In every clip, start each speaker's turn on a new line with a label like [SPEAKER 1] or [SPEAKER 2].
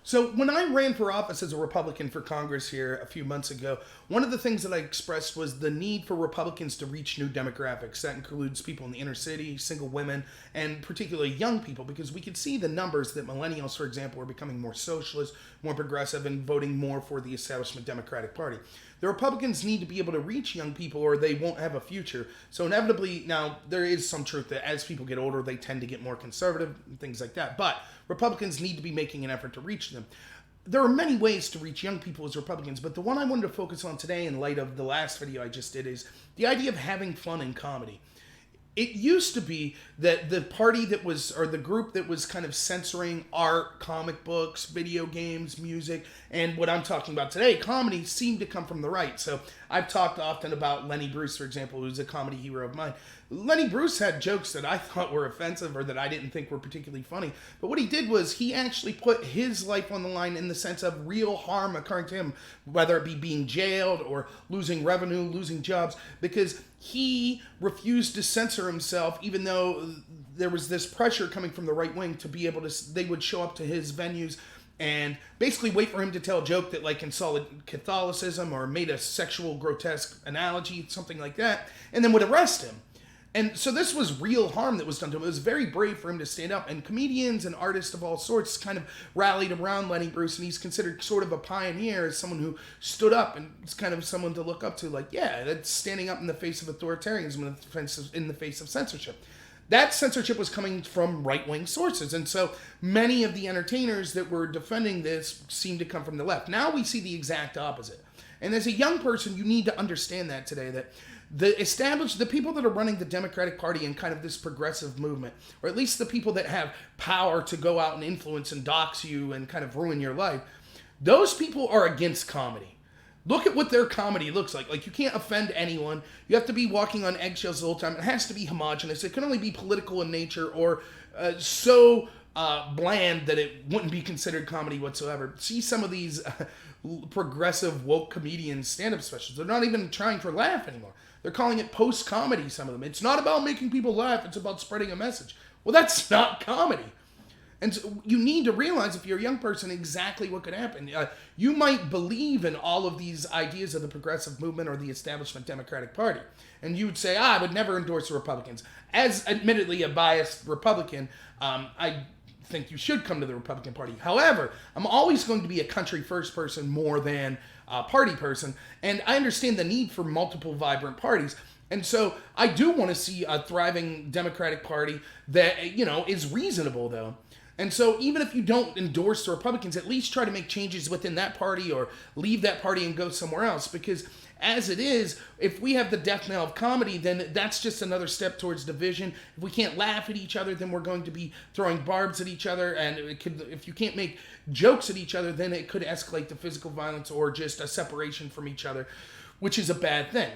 [SPEAKER 1] So when I ran for office as a Republican for Congress here a few months ago, one of the things that I expressed was the need for Republicans to reach new demographics. That includes people in the inner city, single women, and particularly young people, because we could see the numbers that millennials, for example, are becoming more socialist, more progressive, and voting more for the establishment Democratic Party. The Republicans need to be able to reach young people or they won't have a future. So inevitably, now there is some truth that as people get older, they tend to get more conservative and things like that. But Republicans need to be making an effort to reach them. There are many ways to reach young people as Republicans, but the one I wanted to focus on today in light of the last video I just did is the idea of having fun in comedy. It used to be that the party that was, or the group that was kind of censoring art, comic books, video games, music, and what I'm talking about today, comedy, seemed to come from the right. So I've talked often about Lenny Bruce, for example, who's a comedy hero of mine. Lenny Bruce had jokes that I thought were offensive or that I didn't think were particularly funny. But what he did was he actually put his life on the line in the sense of real harm occurring to him, whether it be being jailed or losing revenue, losing jobs, because he refused to censor himself, even though there was this pressure coming from the right wing to be able to, they would show up to his venues and basically wait for him to tell a joke that like insulted Catholicism or made a sexual grotesque analogy, something like that, and then would arrest him. And so this was real harm that was done to him. It was very brave for him to stand up. And comedians and artists of all sorts kind of rallied around Lenny Bruce. And he's considered sort of a pioneer, as someone who stood up and is kind of someone to look up to. Like, yeah, that's standing up in the face of authoritarianism, in the face of censorship. That censorship was coming from right-wing sources. And so many of the entertainers that were defending this seemed to come from the left. Now we see the exact opposite. And as a young person, you need to understand that today, that the people that are running the Democratic Party and kind of this progressive movement, or at least the people that have power to go out and influence and dox you and kind of ruin your life, those people are against comedy. Look at what their comedy looks like. Like, you can't offend anyone. You have to be walking on eggshells the whole time. It has to be homogenous. It can only be political in nature or so bland that it wouldn't be considered comedy whatsoever. See some of these progressive woke comedians stand-up specials. They're not even trying to laugh anymore. They're calling it post-comedy, some of them. It's not about making people laugh. It's about spreading a message. Well, that's not comedy. And so you need to realize, if you're a young person, exactly what could happen. You might believe in all of these ideas of the progressive movement or the establishment Democratic Party. And you would say, I would never endorse the Republicans. As admittedly a biased Republican, I think you should come to the Republican Party. However, I'm always going to be a country first person more than a party person. And I understand the need for multiple vibrant parties. And so I do want to see a thriving Democratic Party that, is reasonable, though. And so even if you don't endorse the Republicans, at least try to make changes within that party or leave that party and go somewhere else. Because as it is, if we have the death knell of comedy, then that's just another step towards division. If we can't laugh at each other, then we're going to be throwing barbs at each other. And if you can't make jokes at each other, then it could escalate to physical violence or just a separation from each other, which is a bad thing.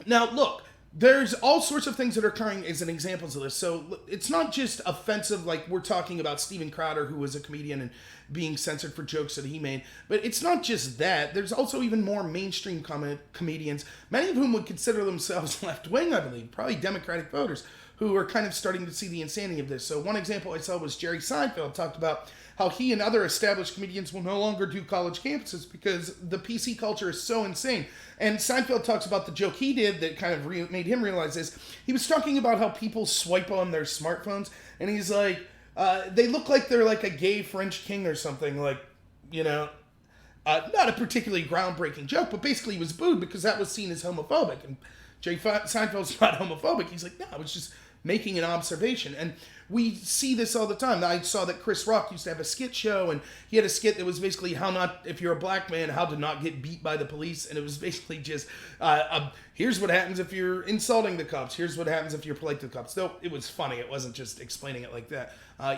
[SPEAKER 1] Now, look, there's all sorts of things that are occurring as an examples of this. So it's not just offensive, like we're talking about Steven Crowder, who was a comedian and being censored for jokes that he made. But it's not just that. There's also even more mainstream comedians, many of whom would consider themselves left-wing, I believe, probably Democratic voters, who are kind of starting to see the insanity of this. So one example I saw was Jerry Seinfeld talked about how he and other established comedians will no longer do college campuses because the PC culture is so insane. And Seinfeld talks about the joke he did that kind of made him realize this. He was talking about how people swipe on their smartphones, and he's like, they look like they're like a gay French king or something, like, not a particularly groundbreaking joke, but basically he was booed because that was seen as homophobic. And Jerry Seinfeld's not homophobic. He's like, no, I was just making an observation. And we see this all the time. I saw that Chris Rock used to have a skit show, and he had a skit that was basically if you're a black man, how to not get beat by the police. And it was basically just, here's what happens if you're insulting the cops. Here's what happens if you're polite to the cops. Though it was funny. It wasn't just explaining it like that.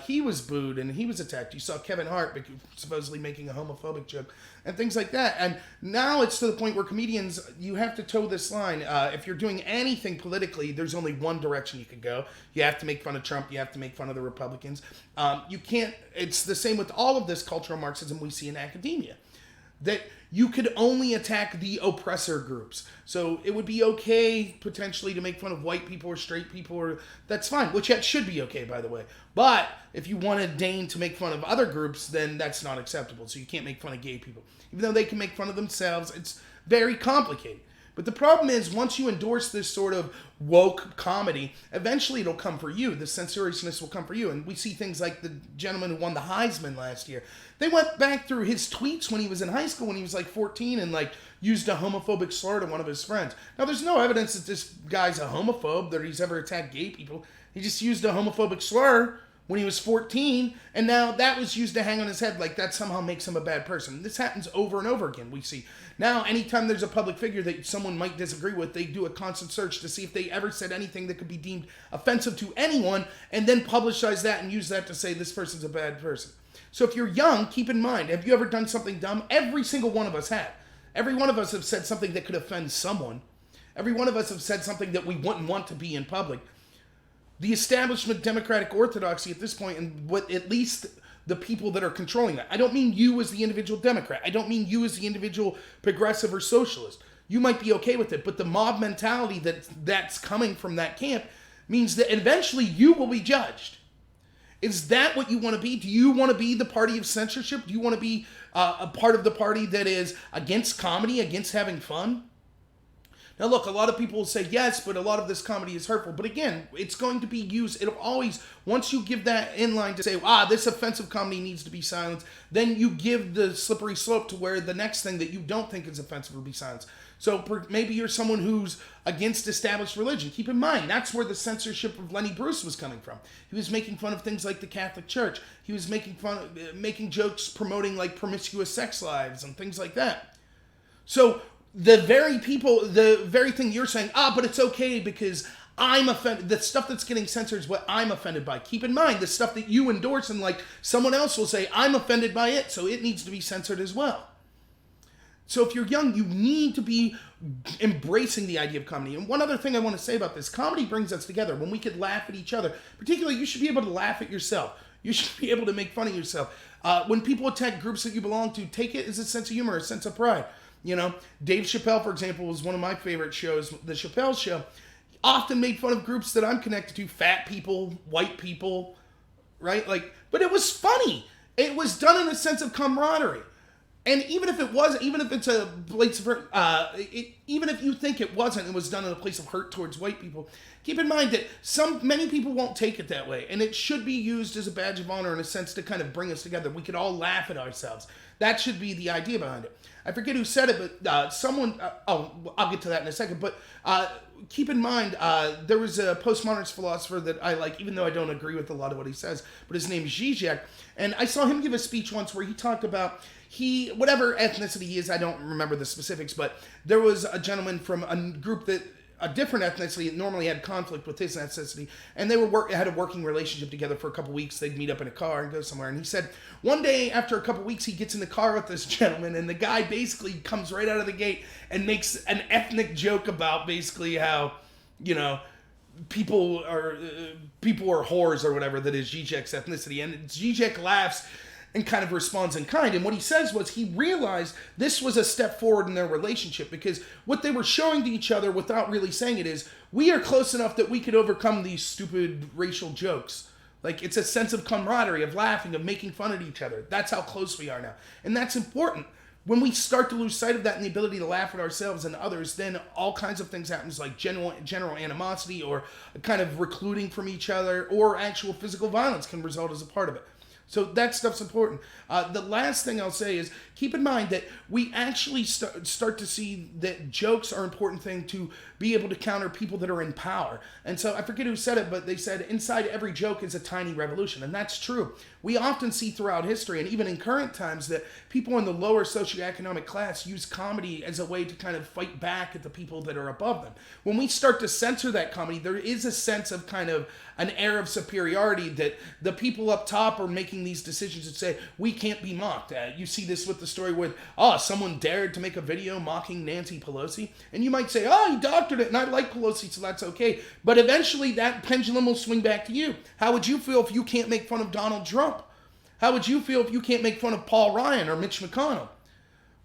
[SPEAKER 1] He was booed and he was attacked. You saw Kevin Hart supposedly making a homophobic joke and things like that. And now it's to the point where comedians, you have to toe this line. If you're doing anything politically, there's only one direction you can go. You have to make fun of Trump. You have to make fun of the Republicans. You can't, it's the same with all of this cultural Marxism we see in academia. that you could only attack the oppressor groups. So it would be okay potentially to make fun of white people or straight people, or that's fine, which that should be okay, by the way. But if you want to deign to make fun of other groups, then that's not acceptable. So you can't make fun of gay people. Even though they can make fun of themselves, it's very complicated. But the problem is, once you endorse this sort of woke comedy, eventually it'll come for you. The censoriousness will come for you. And we see things like the gentleman who won the Heisman last year. They went back through his tweets when he was in high school, when he was like 14, and like used a homophobic slur to one of his friends. Now, there's no evidence that this guy's a homophobe, that he's ever attacked gay people. He just used a homophobic slur when he was 14, and now that was used to hang on his head, like that somehow makes him a bad person. This happens over and over again. We see now, anytime there's a public figure that someone might disagree with, they do a constant search to see if they ever said anything that could be deemed offensive to anyone, and then publicize that and use that to say this person's a bad person. So if you're young, keep in mind, have you ever done something dumb? Every single one of us have. Every one of us have said something that could offend someone. Every one of us have said something that we wouldn't want to be in public. The establishment democratic orthodoxy at this point, and what at least the people that are controlling that. I don't mean you as the individual Democrat. I don't mean you as the individual progressive or socialist. You might be okay with it, but the mob mentality that's coming from that camp means that eventually you will be judged. Is that what you want to be? Do you want to be the party of censorship? Do you want to be a part of the party that is against comedy, against having fun? Now, look, a lot of people will say yes, but a lot of this comedy is hurtful. But again, it's going to be used. It'll always, once you give that inline to say, this offensive comedy needs to be silenced, then you give the slippery slope to where the next thing that you don't think is offensive will be silenced. So maybe you're someone who's against established religion. Keep in mind, that's where the censorship of Lenny Bruce was coming from. He was making fun of things like the Catholic Church. He was making jokes promoting like promiscuous sex lives and things like that. So the very thing you're saying, but it's okay because I'm offended. The stuff that's getting censored is what I'm offended by. Keep in mind, the stuff that you endorse and like someone else will say, I'm offended by it, so it needs to be censored as well. So if you're young, you need to be embracing the idea of comedy. And one other thing I want to say about this, comedy brings us together. When we could laugh at each other, particularly you should be able to laugh at yourself. You should be able to make fun of yourself. When people attack groups that you belong to, take it as a sense of humor, a sense of pride. You know, Dave Chappelle, for example, was one of my favorite shows, The Chappelle Show. He often made fun of groups that I'm connected to, fat people, white people, right? But it was funny. It was done in a sense of camaraderie. And even if it wasn't, even if it's a place of hurt, even if you think it wasn't, it was done in a place of hurt towards white people, keep in mind that many people won't take it that way. And it should be used as a badge of honor in a sense to kind of bring us together. We could all laugh at ourselves. That should be the idea behind it. I forget who said it, but someone, I'll get to that in a second, but keep in mind, there was a postmodernist philosopher that I like, even though I don't agree with a lot of what he says, but his name is Zizek, and I saw him give a speech once where he talked about, whatever ethnicity he is, I don't remember the specifics, but there was a gentleman from a group that, a different ethnicity, normally had conflict with his ethnicity, and they had a working relationship together for a couple weeks. They'd meet up in a car and go somewhere, and he said one day after a couple weeks he gets in the car with this gentleman, and the guy basically comes right out of the gate and makes an ethnic joke about basically how, people are whores or whatever, that is Zizek's ethnicity, and Zizek laughs and kind of responds in kind. And what he says was he realized this was a step forward in their relationship, because what they were showing to each other without really saying it is, we are close enough that we could overcome these stupid racial jokes. Like, it's a sense of camaraderie, of laughing, of making fun of each other. That's how close we are now. And that's important. When we start to lose sight of that and the ability to laugh at ourselves and others, then all kinds of things happen, like general animosity or a kind of recluding from each other, or actual physical violence can result as a part of it. So that stuff's important. The last thing I'll say is, keep in mind that we actually start to see that jokes are an important thing to be able to counter people that are in power. And so I forget who said it, but they said inside every joke is a tiny revolution. And that's true. We often see throughout history, and even in current times, that people in the lower socioeconomic class use comedy as a way to kind of fight back at the people that are above them. When we start to censor that comedy, there is a sense of kind of an air of superiority that the people up top are making these decisions that say, we can't be mocked. You see this with the story with, someone dared to make a video mocking Nancy Pelosi. And you might say, he doctored it, and I like Pelosi, so that's okay. But eventually that pendulum will swing back to you. How would you feel if you can't make fun of Donald Trump? How would you feel if you can't make fun of Paul Ryan or Mitch McConnell?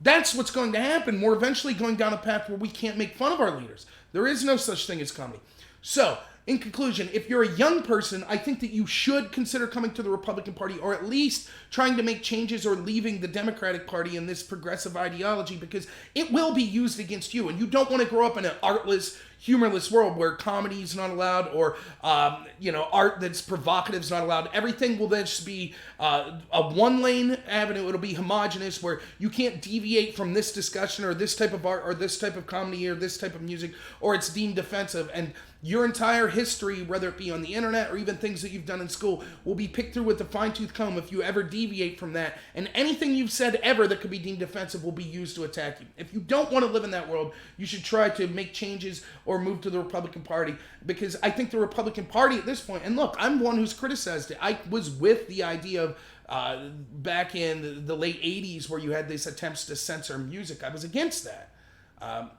[SPEAKER 1] That's what's going to happen. We're eventually going down a path where we can't make fun of our leaders. There is no such thing as comedy. So, in conclusion, if you're a young person, I think that you should consider coming to the Republican Party, or at least trying to make changes or leaving the Democratic Party in this progressive ideology, because it will be used against you. And you don't want to grow up in an artless, humorless world where comedy is not allowed, or art that's provocative is not allowed. Everything will then just be a one-lane avenue. It'll be homogenous, where you can't deviate from this discussion or this type of art or this type of comedy or this type of music, or it's deemed offensive. And your entire history, whether it be on the internet or even things that you've done in school, will be picked through with a fine-tooth comb if you ever deviate from that. And anything you've said ever that could be deemed offensive will be used to attack you. If you don't want to live in that world, you should try to make changes or move to the Republican Party, because I think the Republican Party at this point, and look, I'm one who's criticized it. I was with the idea of back in the late 80s where you had these attempts to censor music. I was against that.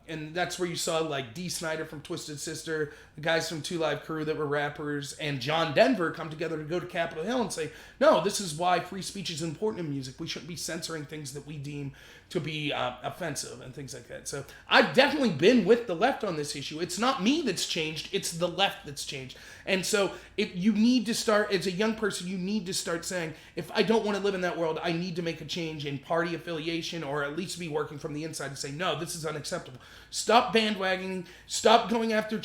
[SPEAKER 1] And that's where you saw like Dee Snider from Twisted Sister, the guys from Two Live Crew that were rappers, and John Denver come together to go to Capitol Hill and say, no, this is why free speech is important in music. We shouldn't be censoring things that we deem to be offensive and things like that. So I've definitely been with the left on this issue. It's not me that's changed, it's the left that's changed. And so if you need to start, as a young person, you need to start saying, if I don't want to live in that world, I need to make a change in party affiliation, or at least be working from the inside to say, no, this is unacceptable. Stop bandwagoning, stop going after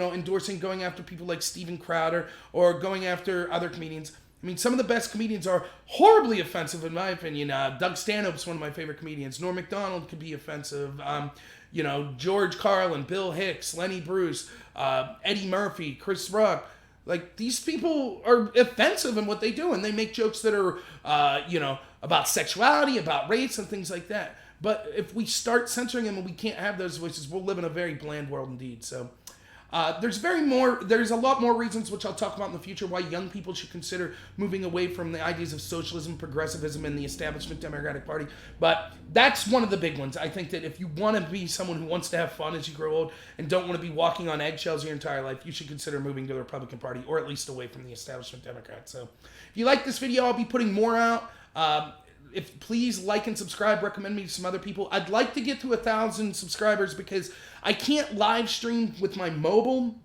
[SPEAKER 1] endorsing, going after people like Steven Crowder, or going after other comedians. I mean, some of the best comedians are horribly offensive, in my opinion. Doug Stanhope's one of my favorite comedians. Norm Macdonald could be offensive. George Carlin, Bill Hicks, Lenny Bruce, Eddie Murphy, Chris Rock. Like, these people are offensive in what they do, and they make jokes that are, about sexuality, about race, and things like that. But if we start censoring them and we can't have those voices, we'll live in a very bland world indeed. So there's a lot more reasons, which I'll talk about in the future, why young people should consider moving away from the ideas of socialism, progressivism, and the establishment Democratic Party. But that's one of the big ones. I think that if you want to be someone who wants to have fun as you grow old and don't want to be walking on eggshells your entire life, you should consider moving to the Republican Party, or at least away from the establishment Democrats. So if you like this video, I'll be putting more out. If please like and subscribe, recommend me to some other people. I'd like to get to 1,000 subscribers, because I can't live stream with my mobile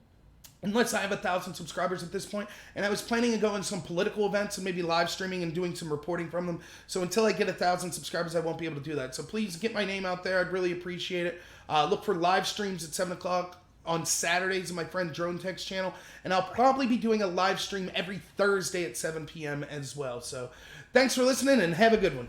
[SPEAKER 1] unless I have 1,000 subscribers at this point. And I was planning on going to some political events and maybe live streaming and doing some reporting from them. So until I get 1,000 subscribers, I won't be able to do that. So please get my name out there. I'd really appreciate it. Look for live streams at 7 o'clock on Saturdays on my friend Drone Tech's channel. And I'll probably be doing a live stream every Thursday at 7 p.m. as well. So thanks for listening, and have a good one.